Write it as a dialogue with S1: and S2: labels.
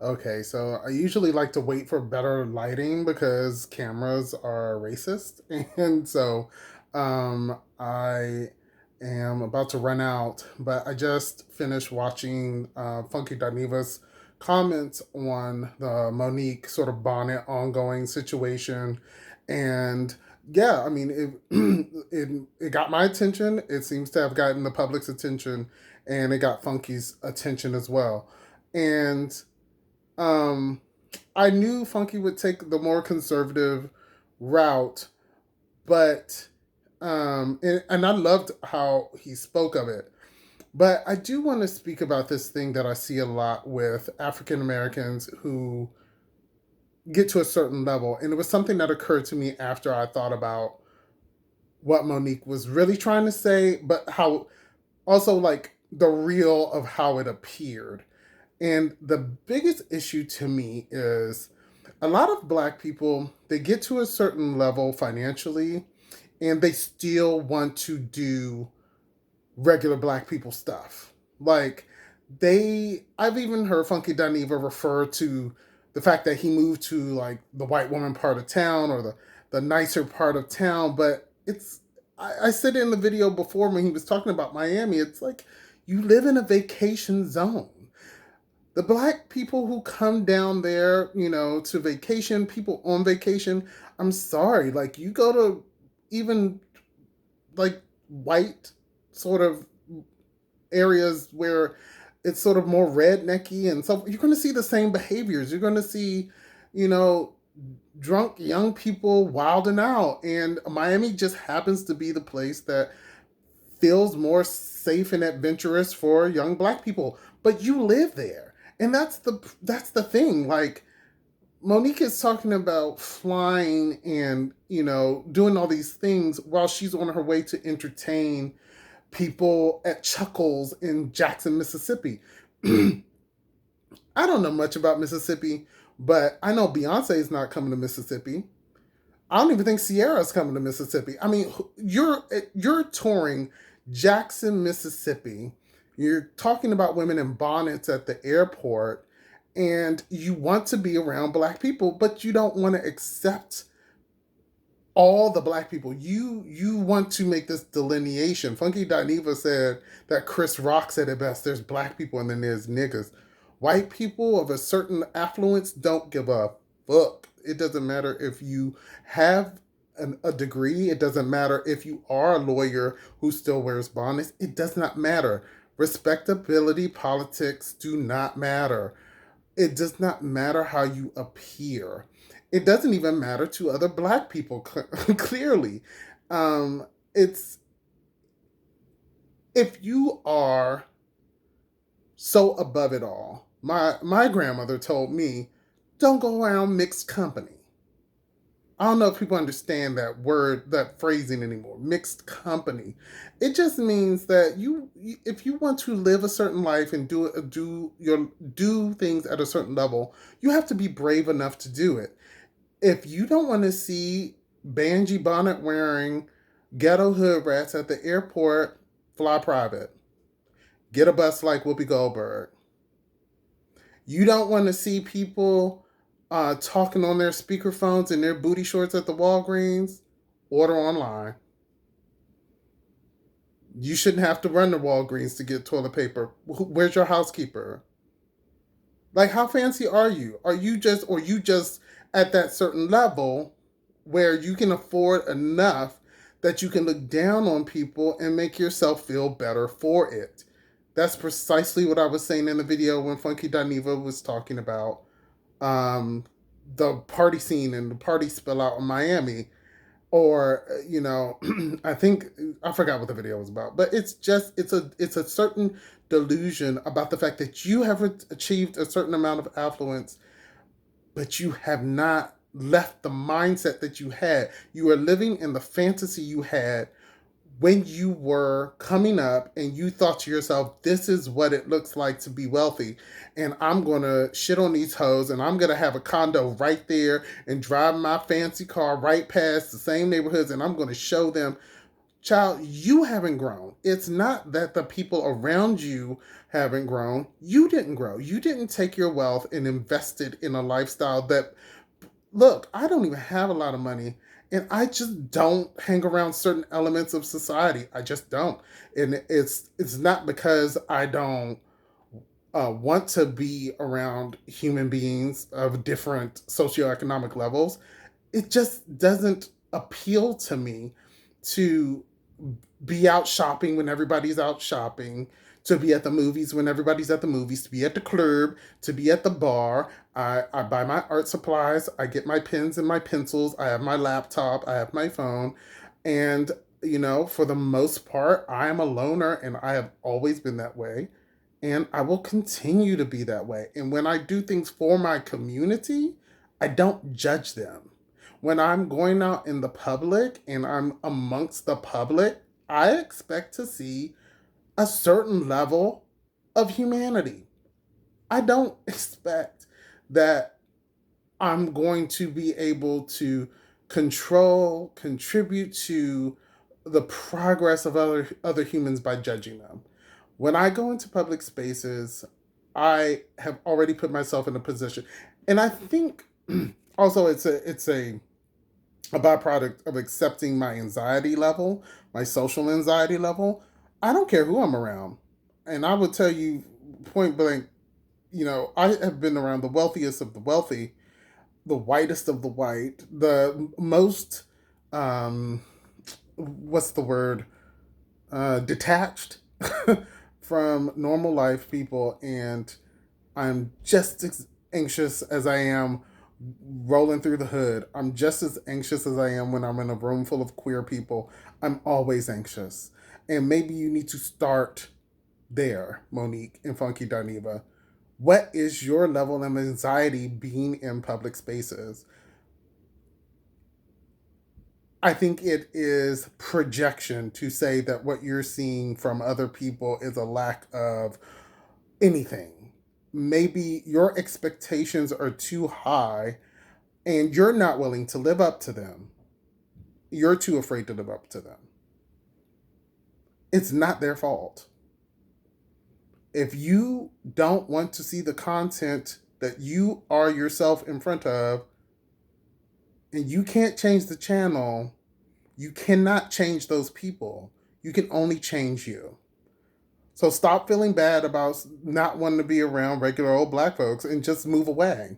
S1: Okay, so I usually like to wait for better lighting because cameras are racist. And so I am about to run out, but I just finished watching Funky Dineva's comments on the Monique sort of bonnet ongoing situation. And yeah, I mean, it got my attention. It seems to have gotten the public's attention, and it got Funky's attention as well. And um, I knew Funky would take the more conservative route, but and I loved how he spoke of it. But I do want to speak about this thing that I see a lot with African Americans who get to a certain level, and it was something that occurred to me after I thought about what Monique was really trying to say, but how also like the real of how it appeared. And the biggest issue to me is a lot of black people, they get to a certain level financially and they still want to do regular black people stuff. Like I've even heard Funky Dineva refer to the fact that he moved to like the white woman part of town or the nicer part of town. But I said in the video before when he was talking about Miami, it's like you live in a vacation zone. The black people who come down there, to vacation, people on vacation, I'm sorry, like you go to even like white sort of areas where it's sort of more rednecky and so you're going to see the same behaviors. You're going to see, you know, drunk young people wilding out, and Miami just happens to be the place that feels more safe and adventurous for young black people. But you live there, and that's the thing. Like Monique is talking about flying and doing all these things while she's on her way to entertain people at Chuckles in Jackson, Mississippi. I don't know much about Mississippi, but I know Beyonce is not coming to Mississippi. I don't even think Sierra's coming to Mississippi. I mean, you're touring Jackson, Mississippi. You're talking about women in bonnets at the airport, and you want to be around black people, but you don't want to accept all the black people. You want to make this delineation. Funky Dineva said that Chris Rock said it best. There's black people and then there's niggas. White people of a certain affluence don't give a fuck. It doesn't matter if you have a degree. It doesn't matter if you are a lawyer who still wears bonnets. It does not matter. Respectability politics do not matter. It does not matter how you appear. It doesn't even matter to other black people, clearly. It's if you are so above it all. My grandmother told me, don't go around mixed company. I don't know if people understand that word, that phrasing anymore. Mixed company. It just means that if you want to live a certain life and do things at a certain level, you have to be brave enough to do it. If you don't want to see Banji bonnet wearing ghetto hood rats at the airport, fly private. Get a bus like Whoopi Goldberg. You don't want to see people talking on their speakerphones in their booty shorts at the Walgreens, order online. You shouldn't have to run to Walgreens to get toilet paper. Where's your housekeeper? Like, how fancy are you? Or you just at that certain level where you can afford enough that you can look down on people and make yourself feel better for it? That's precisely what I was saying in the video when Funky Dineva was talking about um, the party scene and the party spill out in Miami. Or I think I forgot what the video was about, but it's a certain delusion about the fact that you have achieved a certain amount of affluence, but you have not left the mindset that you had. You are living in the fantasy you had when you were coming up and you thought to yourself, this is what it looks like to be wealthy. And I'm going to shit on these hoes and I'm going to have a condo right there and drive my fancy car right past the same neighborhoods and I'm going to show them child, you haven't grown. It's not that the people around you haven't grown. You didn't grow. You didn't take your wealth and invest it in a lifestyle that, look, I don't even have a lot of money. And I just don't hang around certain elements of society. I just don't. And it's not because I don't want to be around human beings of different socioeconomic levels. It just doesn't appeal to me to be out shopping when everybody's out shopping, to be at the movies when everybody's at the movies, to be at the club, to be at the bar. I buy my art supplies, I get my pens and my pencils, I have my laptop, I have my phone. And, for the most part, I am a loner and I have always been that way. And I will continue to be that way. And when I do things for my community, I don't judge them. When I'm going out in the public and I'm amongst the public, I expect to see a certain level of humanity. I don't expect that I'm going to be able to contribute to the progress of other humans by judging them. When I go into public spaces, I have already put myself in a position, and I think also it's a byproduct of accepting my anxiety level, my social anxiety level. I don't care who I'm around, and I would tell you point blank. I have been around the wealthiest of the wealthy, the whitest of the white, the most um, what's the word, detached from normal life people, and I'm just as anxious as I am rolling through the hood. I'm just as anxious as I am when I'm in a room full of queer people. I'm always anxious. And maybe you need to start there, Monique and Funky Dineva. What is your level of anxiety being in public spaces? I think it is projection to say that what you're seeing from other people is a lack of anything. Maybe your expectations are too high and you're not willing to live up to them. You're too afraid to live up to them. It's not their fault. If you don't want to see the content that you are yourself in front of, and you can't change the channel, you cannot change those people. You can only change you. So stop feeling bad about not wanting to be around regular old black folks and just move away.